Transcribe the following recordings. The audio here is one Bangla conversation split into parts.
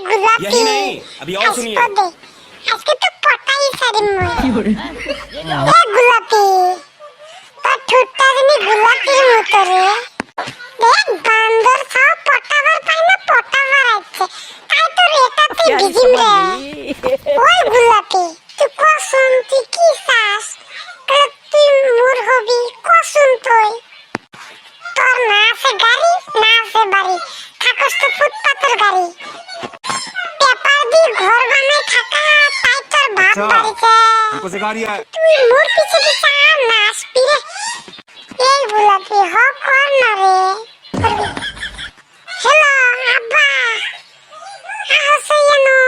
गुलाबी यही नहीं अभी और सुनिए आज के तो पता ही सारी मोय ए गुलाबी तो ठुट्टा जनी गुलाबी মতো রে দেখ বান্দর সব পটাবার পাই না পটাবার আছে তাই তো এটাতে বিজিম রে ওই গুলাবি তুই কসম তুই কি চাস তুই মোর হবি কসম তুই তোর না আছে গাড়ি না আছে বাড়ি থাকস তো ফুটপাতের গাড়ি পেপার দি ঘর বানাই থাকা তাই তোর বাপ বাড়িতে हमको सिखा रिया है তুই মোর পিছে পিছে নাচ পিরে এই বুলাতে হ কর না রে হ্যালো আব্বা আসেনো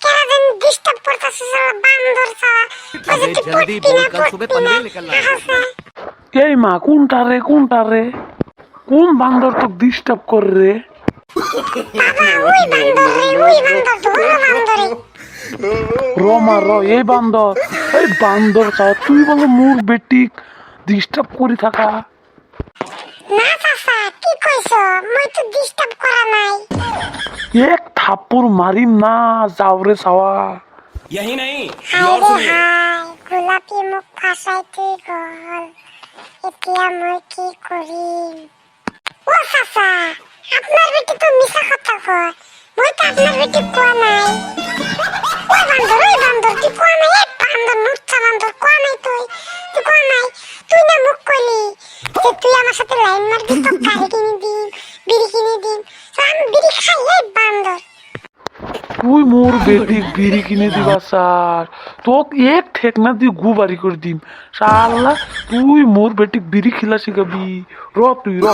কেন ডিস্টার্ব করতেছিস বান্দর সারা जल्दी बोल कल सुबह पनवेल निकलना है এই মা কোনটা রে কোন বান্দর তো ডিস্টার্ব করে রে বাবা ওই বান্দর ধরো বান্দরে রমা এই বান্দর চাও তুই বলো মোর বেটিক ডিস্টার্ব করি থাকা না চাচা কি কইছ মই তো ডিস্টার্ব করা নাই এক থাপ্পড় মারিম না যাওরে চাওয়া यही नहीं अभी হাই और রে सुनिए হাই গোলাপি মুখ ফাসাইতে গল এতিয়া মই কি করিম ও চাচা আপনার বেটি তো মিছা কথা কয় মই তো আপনার বেটি কোয়া নাই ওই বান্দর তুই কোয়া নাই এক বান্দর নুচ্ছা বান্দর কোয়া নাই তুই কোয়া নাই তুই না মুখ কইলি যে তুই আমার সাথে লাইন মারবি তো গাড়ি কিনে দিন বিড়ি কিনে দিন তো আমি বিড়ি খাই এই বান্দর তুই মোর বেটিক বিড়ি কিনে দিবা স্যার তোক এক ঠেকনা দিয়ে গুবারি করে দিম শালা তুই মোর বেটিক বিড়ি খিলা শিখাবি তুই ও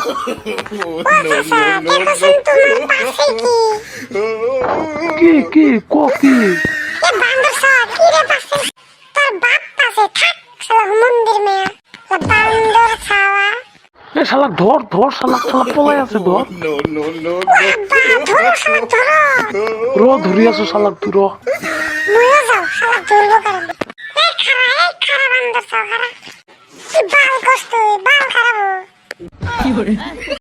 চাচা দেখছেন তোমার পাশে কি কি কি এ বান্দর সারা কি রে পাশে তোর বাপ পাশে থাক শালা মন্দির মে বান্দর ছাওয়া এ শালা ধর শালা পলাই আছে ধর ধরো শালা ধরো ধরি আছো শালা তুই মরে যাও শালা ধরবো কারণ এই খারা বান্দর ছাওয়া খারা তুই বাল কষ্ট বাল খারাপ